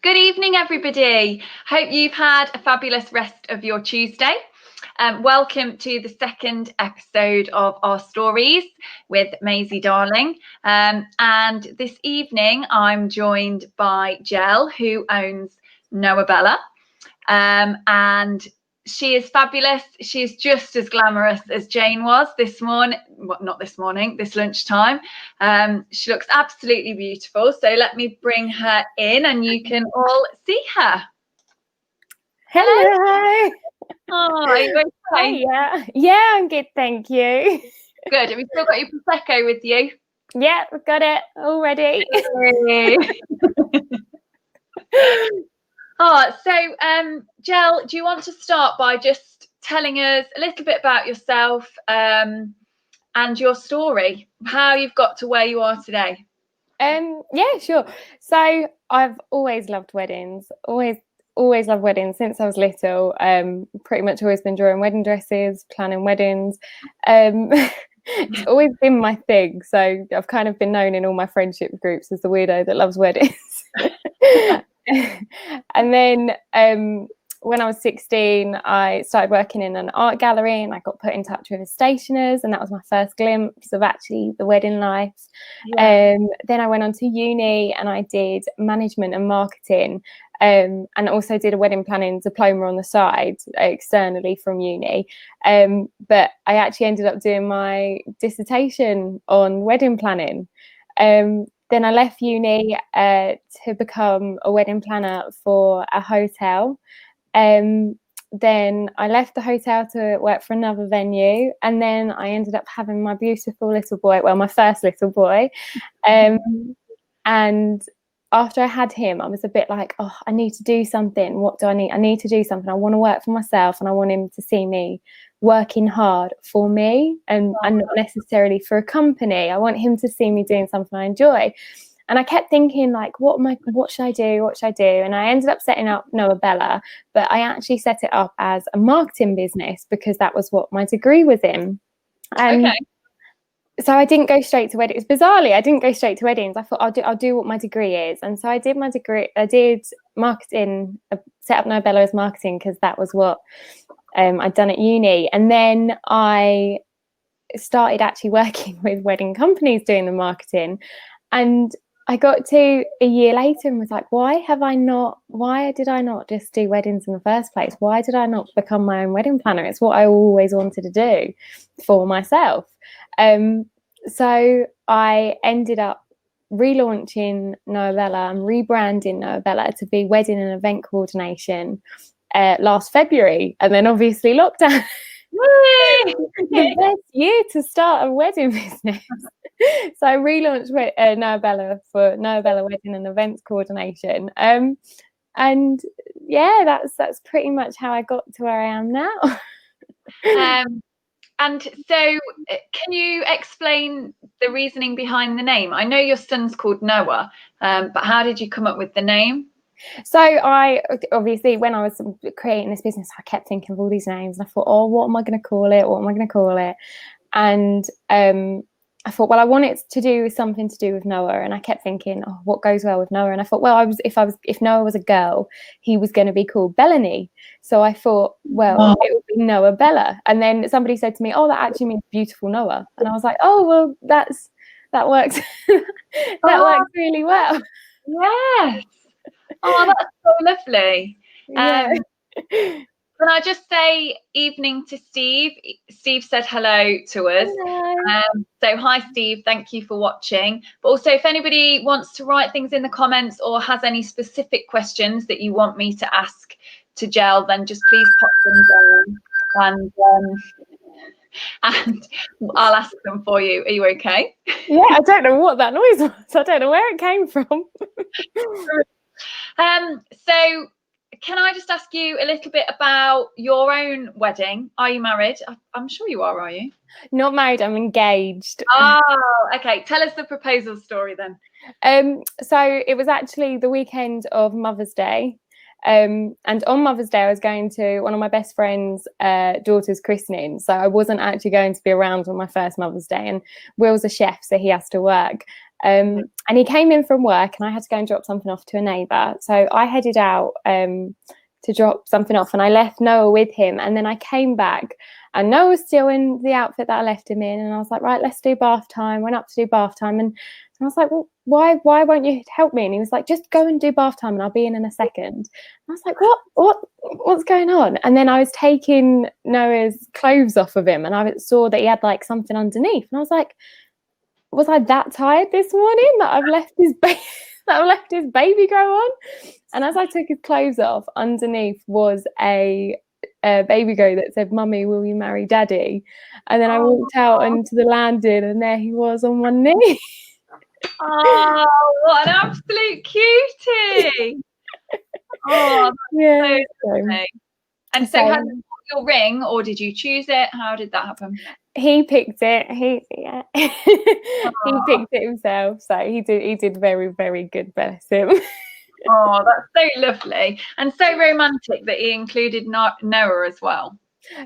Good evening, everybody. Hope you've had a fabulous rest of your Tuesday. Welcome to the second episode of our stories with Maisie Darling. And this evening, I'm joined by Jel, who owns NoahBella. And she is fabulous. She's just as glamorous as Jane was this morning. Well, not this morning, this lunchtime. She looks absolutely beautiful. So let me bring her in and you can all see her. Hello. Oh, are you okay? Yeah, I'm good, thank you. Good. Have you still got your Prosecco with you? Yeah, we've got it already. Jel, do you want to start by just telling us a little bit about yourself and your story, how you've got to where you are today? Yeah, sure. So I've always loved weddings, always loved weddings since I was little. Pretty much always been drawing wedding dresses, planning weddings. It's always been my thing. So I've kind of been known in all my friendship groups as the weirdo that loves weddings. And then when I was 16, I started working in an art gallery and I got put in touch with stationers, and that was my first glimpse of actually the wedding life. Yeah. Then I went on to uni and I did management and marketing, and also did a wedding planning diploma on the side externally from uni. But I actually ended up doing my dissertation on wedding planning. Then I left uni to become a wedding planner for a hotel. Then I left the hotel to work for another venue, and then I ended up having my beautiful little boy, well, my first little boy. And after I had him, I was a bit like, oh, I need to do something. What do I need? I need to do something. I want to work for myself, and I want him to see me working hard for me and not necessarily for a company. I want him to see me doing something I enjoy. And I kept thinking, like, what should I do? What should I do? And I ended up setting up NoahBella, but I actually set it up as a marketing business because that was what my degree was in. And so I didn't go straight to weddings. Bizarrely, I didn't go straight to weddings. I thought I'll do what my degree is. And so I did my degree. I did marketing, set up NoahBella as marketing because that was what I'd done at uni. And then I started actually working with wedding companies doing the marketing. And I got to a year later and was like, why did I not just do weddings in the first place? Why did I not become my own wedding planner? It's what I always wanted to do for myself. So I ended up relaunching NoahBella and rebranding NoahBella to be wedding and event coordination last February. And then obviously lockdown. The best year to start a wedding business. So I relaunched NoahBella for NoahBella Wedding and Events Coordination. And yeah, that's pretty much how I got to where I am now. And so can you explain the reasoning behind the name? I know your son's called Noah, but how did you come up with the name? So I obviously, when I was creating this business, I kept thinking of all these names and I thought, oh, what am I going to call it? What am I going to call it? And I thought, well, I want it to do something to do with Noah. And I kept thinking, oh, what goes well with Noah? And I thought, well, if Noah was a girl, he was going to be called Bellany. So I thought, well, it would be NoahBella. And then somebody said to me, oh, that actually means beautiful Noah. And I was like, oh, well, that works. Works really well. Yes. Oh, that's so lovely. Yeah. Can I just say evening to Steve? Steve said hello to us. Hello. So hi, Steve. Thank you for watching. But also, if anybody wants to write things in the comments or has any specific questions that you want me to ask to Jel, then just please pop them down and I'll ask them for you. Are you okay? Yeah, I don't know what that noise was. I don't know where it came from. So can I just ask you a little bit about your own wedding? Are you married? I'm sure you are you? Not married, I'm engaged. Oh, okay. Tell us the proposal story then. So it was actually the weekend of Mother's Day. And on Mother's Day, I was going to one of my best friend's daughter's christening. So I wasn't actually going to be around on my first Mother's Day. And Will's a chef, so he has to work. And he came in from work and I had to go and drop something off to a neighbour. So I headed out to drop something off, and I left Noah with him. And then I came back and Noah was still in the outfit that I left him in. And I was like, right, let's do bath time. Went up to do bath time. And I was like, well, why won't you help me? And he was like, just go and do bath time and I'll be in a second. And I was like, what's going on? And then I was taking Noah's clothes off of him and I saw that he had like something underneath. And I was like, was I that tired this morning that I've left his baby grow on? And as I took his clothes off, underneath was a baby grow that said, "Mummy, will you marry Daddy?" And then I walked out onto the landing, and there he was on one knee. Oh, what an absolute cutie! Oh, yeah. So lovely. And so, had you got your ring, or did you choose it? How did that happen? He picked it. He picked it himself. So he did very, very good. Bless him. Oh, that's so lovely and so romantic that he included Noah as well.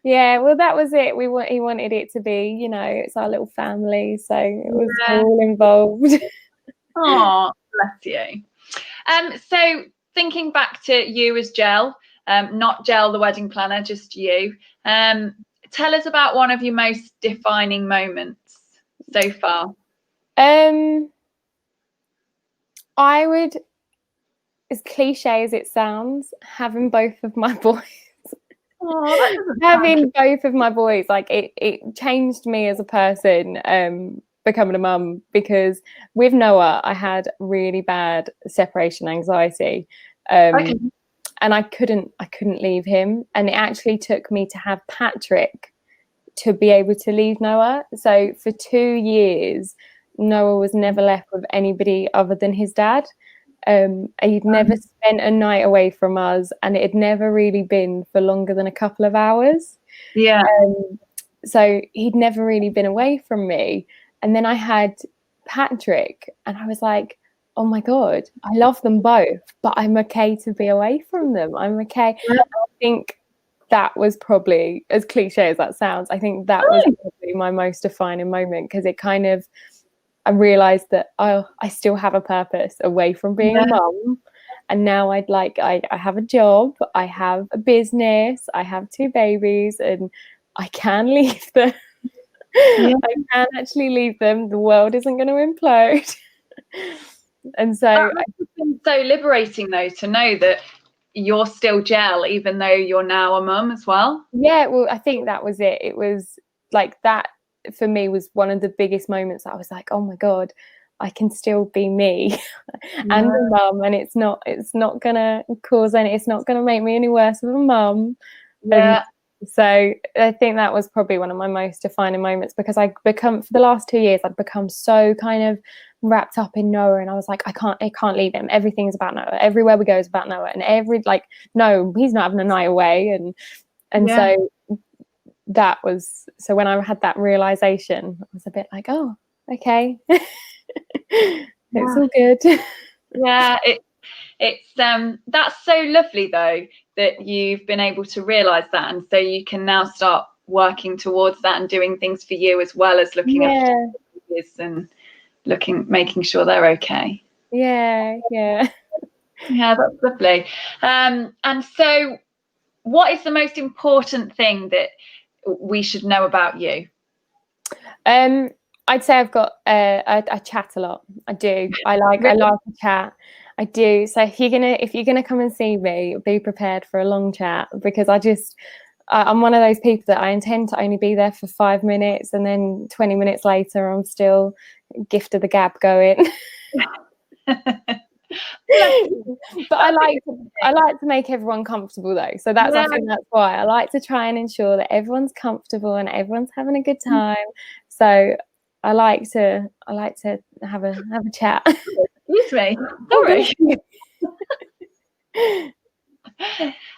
Yeah, well, that was it. He wanted it to be, it's our little family, so it was all involved. Oh, bless you. So thinking back to you as Jel, not Jel the wedding planner, just you. Tell us about one of your most defining moments so far. I would, as cliche as it sounds, having both of my boys. Having both of my boys, like it changed me as a person, becoming a mum, because with Noah I had really bad separation anxiety, and I couldn't leave him, and it actually took me to have Patrick to be able to leave Noah. So for 2 years Noah was never left with anybody other than his dad. He'd never spent a night away from us, and it had never really been for longer than a couple of hours. So he'd never really been away from me. And then I had Patrick, and I was like, oh my God, I love them both, but I'm okay to be away from them. I'm okay. I think that was probably, as cliche as that sounds, I think that was probably my most defining moment, because it kind of, I realized that I still have a purpose away from being a mum. And now I have a job, I have a business, I have 2 babies, and I can leave them. I can actually leave them. The world isn't going to implode. And so it's been so liberating though to know that you're still Jel, even though you're now a mum as well. Yeah, well, I think that was it. It was like that for me was one of the biggest moments. I was like, oh my God, I can still be me and a mum, and it's not gonna cause it's not gonna make me any worse of a mum. So I think that was probably one of my most defining moments, because for the last 2 years I'd become so kind of wrapped up in Noah, and I was like, I can't leave him. Everything's about Noah. Everywhere we go is about Noah, and no, he's not having a night away, and so that was, so when I had that realization, I was a bit like, oh, okay. It's all good. It's that's so lovely though that you've been able to realize that, and so you can now start working towards that and doing things for you as well as looking after kids and making sure they're okay. That's lovely. And so what is the most important thing that we should know about you? I'd say I've got I chat a lot. I do. I like to chat. I do. So if you're gonna come and see me, be prepared for a long chat, because I'm one of those people that I intend to only be there for 5 minutes, and then 20 minutes later I'm still gift of the gab going. But I like to make everyone comfortable though. So I think that's why I like to try and ensure that everyone's comfortable and everyone's having a good time. So I like to have a chat. Excuse me. Sorry.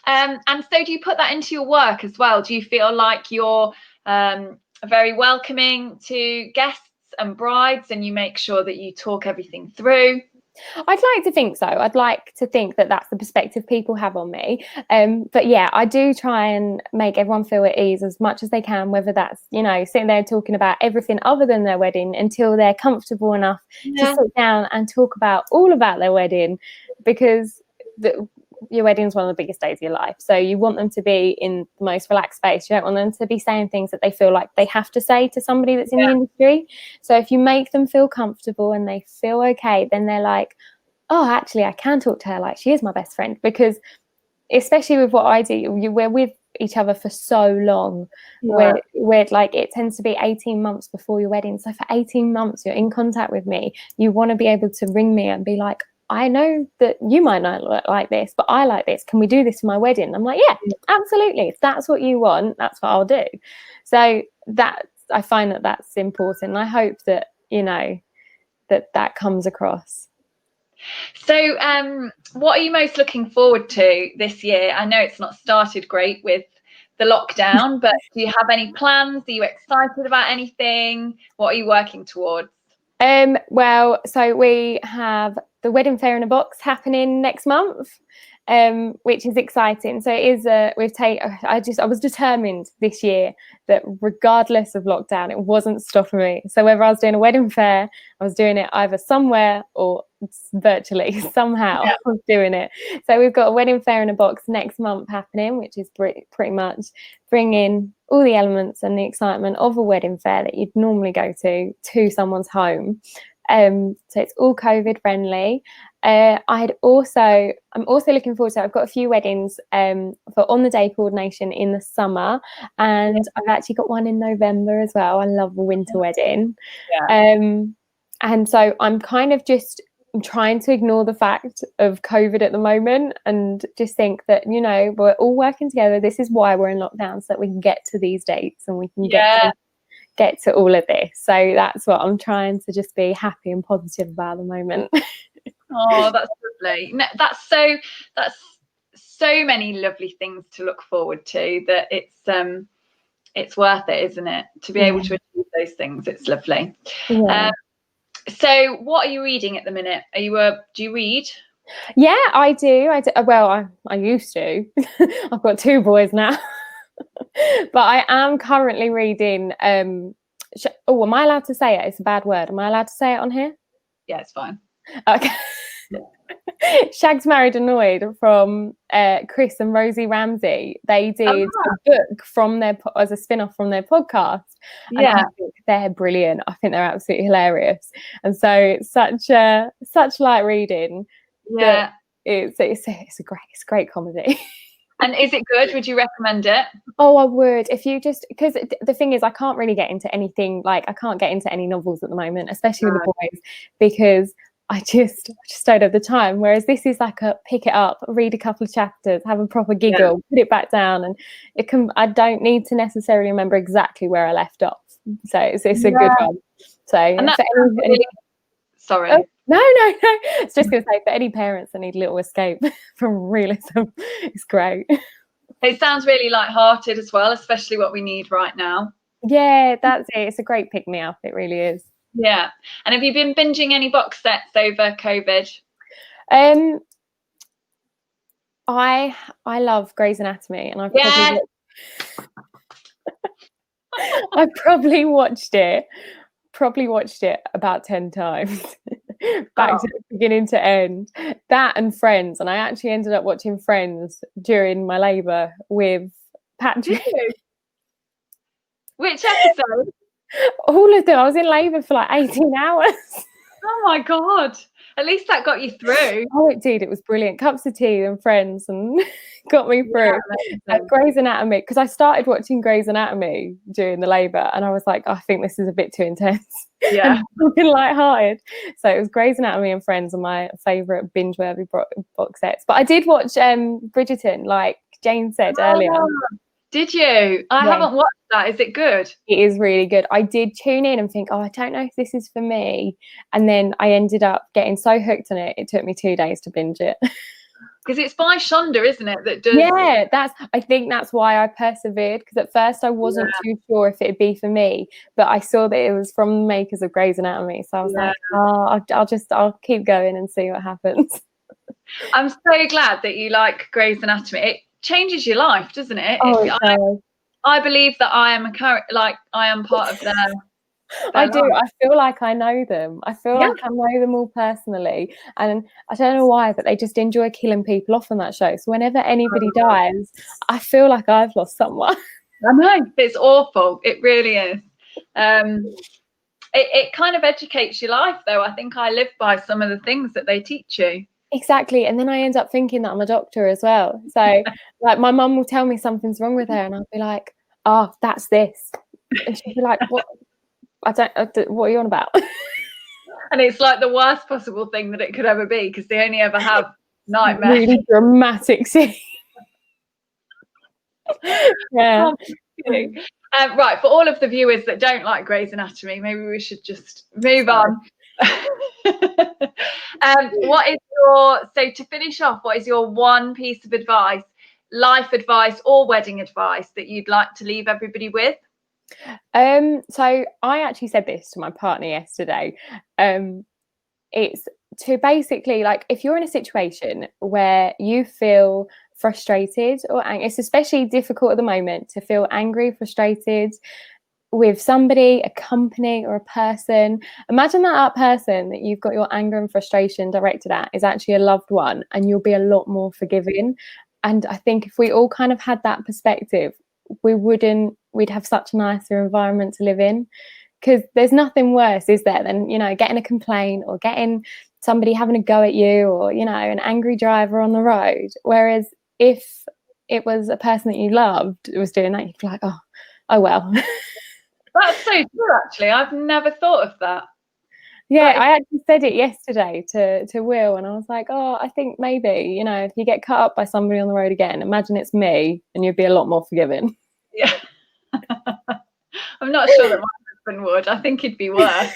And so do you put that into your work as well? Do you feel like you're very welcoming to guests and brides, and you make sure that you talk everything through? I'd like to think so. I'd like to think that that's the perspective people have on me. But yeah, I do try and make everyone feel at ease as much as they can, whether that's, you know, sitting there talking about everything other than their wedding until they're comfortable enough to sit down and talk about all about their wedding, because your wedding is one of the biggest days of your life. So you want them to be in the most relaxed space. You don't want them to be saying things that they feel like they have to say to somebody that's in the industry. So if you make them feel comfortable and they feel okay, then they're like, oh, actually, I can talk to her like she is my best friend. Because especially with what I do, we're with each other for so long. We're like, it tends to be 18 months before your wedding. So for 18 months, you're in contact with me. You want to be able to ring me and be like, I know that you might not look like this, but I like this. Can we do this for my wedding? I'm like, yeah, absolutely. If that's what you want, that's what I'll do. So I find that that's important. And I hope that, you know, that comes across. So what are you most looking forward to this year? I know it's not started great with the lockdown, but do you have any plans? Are you excited about anything? What are you working towards? Well, so we have the wedding fair in a box happening next month, which is exciting. So it is I was determined this year that regardless of lockdown, it wasn't stopping me. So whether I was doing a wedding fair, I was doing it either somewhere or virtually somehow. I was doing it. So we've got a wedding fair in a box next month happening, which is pretty much bringing all the elements and the excitement of a wedding fair that you'd normally go to someone's home. So it's all COVID friendly. I'm also looking forward to, I've got a few weddings for on the day coordination in the summer, and I've actually got one in November as well. I love a winter wedding. And so I'm kind of I'm trying to ignore the fact of COVID at the moment and just think that, you know, we're all working together. This is why we're in lockdown, so that we can get to these dates and we can get to all of this. So that's what I'm trying to just be happy and positive about at the moment. Oh, that's lovely. No, that's so many lovely things to look forward to, that it's worth it, isn't it? To be able to achieve those things. It's lovely. So what are you reading at the minute? Do you read? Yeah, I do. Well, I used to. I've got 2 boys now. But I am currently reading am I allowed to say it? It's a bad word. Am I allowed to say it on here? Yeah, it's fine. Okay. Shagged, Married, Annoyed from Chris and Rosie Ramsey. They did a book from as a spin-off from their podcast. And I think they're brilliant. I think they're absolutely hilarious. And so it's such light reading. Yeah. It's a great comedy. And is it good? Would you recommend it? Oh, I would. If you because the thing is, I can't really get into anything, like I can't get into any novels at the moment, especially with the boys, because I just don't have the time. Whereas this is like a pick it up, read a couple of chapters, have a proper giggle, put it back down, and I don't need to necessarily remember exactly where I left off. So it's a good one. So and that's sorry. Oh, no. It's just going to say, for any parents that need a little escape from realism, it's great. It sounds really light-hearted as well, especially what we need right now. Yeah, that's it. It's a great pick-me-up. It really is. Yeah. And have you been binging any box sets over COVID? I love Grey's Anatomy, and I've probably watched it about 10 times. Back to beginning to end. That and Friends, and I actually ended up watching Friends during my labour with Patrick. Which episode? All of them. I was in labour for like 18 hours. Oh my God. At least that got you through. Oh, it did. It was brilliant. Cups of tea and Friends, and got me through. Grey's Anatomy, because I started watching Grey's Anatomy during the labour, and I was like, I think this is a bit too intense. Yeah. Something light-hearted. So it was Grey's Anatomy and Friends are my favourite binge-worthy box sets. But I did watch Bridgerton, like Jane said earlier. Did you? I haven't watched that. Is it good? It is really good. I did tune in and think, I don't know if this is for me. And then I ended up getting so hooked on it, it took me 2 days to binge it. Because it's by Shonda, isn't it, that does... Yeah, I think that's why I persevered, because at first I wasn't too sure if it'd be for me, but I saw that it was from the makers of Grey's Anatomy, so I was like, oh, I'll keep going and see what happens. I'm so glad that you like Grey's Anatomy. It changes your life, doesn't it? Oh, I believe that I am I am part of their I do. life. I feel like I know them. I feel like I know them all personally. And I don't know why, but they just enjoy killing people off on that show. So whenever anybody dies, I feel like I've lost someone. I know. It's awful. It really is. It kind of educates your life, though. I think I live by some of the things that they teach you. Exactly. And then I end up thinking that I'm a doctor as well. So like my mum will tell me something's wrong with her and I'll be like, oh, that's this. And she'll be like, what? What are you on about? And it's like the worst possible thing that it could ever be, because they only ever have nightmares. Really dramatic scene. Yeah. Right, for all of the viewers that don't like Grey's Anatomy, maybe we should just move on. So to finish off, what is your one piece of advice, life advice or wedding advice, that you'd like to leave everybody with? So I actually said this to my partner yesterday. It's to basically, like, if you're in a situation where you feel frustrated or it's especially difficult at the moment to feel angry, frustrated with somebody, a company or a person, imagine that person that you've got your anger and frustration directed at is actually a loved one, and you'll be a lot more forgiving. And I think if we all kind of had that perspective, we'd have such a nicer environment to live in, because there's nothing worse, is there, than, you know, getting a complaint or getting somebody having a go at you, or, you know, an angry driver on the road. Whereas if it was a person that you loved who was doing that, you'd be like, oh well. That's so true, actually. I've never thought of that. Yeah, I actually said it yesterday to Will, and I was like, oh, I think maybe, you know, if you get cut up by somebody on the road again, imagine it's me, and you'd be a lot more forgiving. Yeah. I'm not sure that my husband would. I think he'd be worse.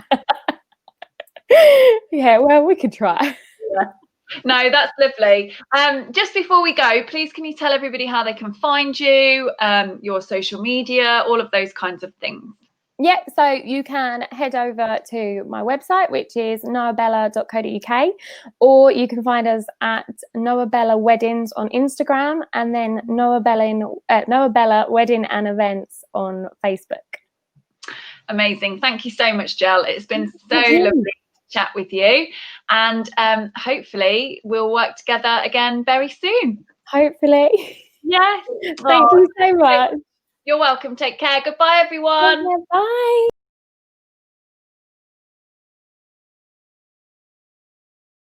But... Yeah, well, we could try. Yeah. No, that's lovely. Just before we go, please can you tell everybody how they can find you, your social media, all of those kinds of things? Yeah, so you can head over to my website, which is NoahBella.co.uk, or you can find us at NoahBella Weddings on Instagram, and then NoahBella Wedding and Events on Facebook. Amazing. Thank you so much, Jel. It's been so lovely to chat with you, and hopefully we'll work together again very soon. Hopefully. Yes. Thank you so much. You're welcome. Take care. Goodbye, everyone. Bye.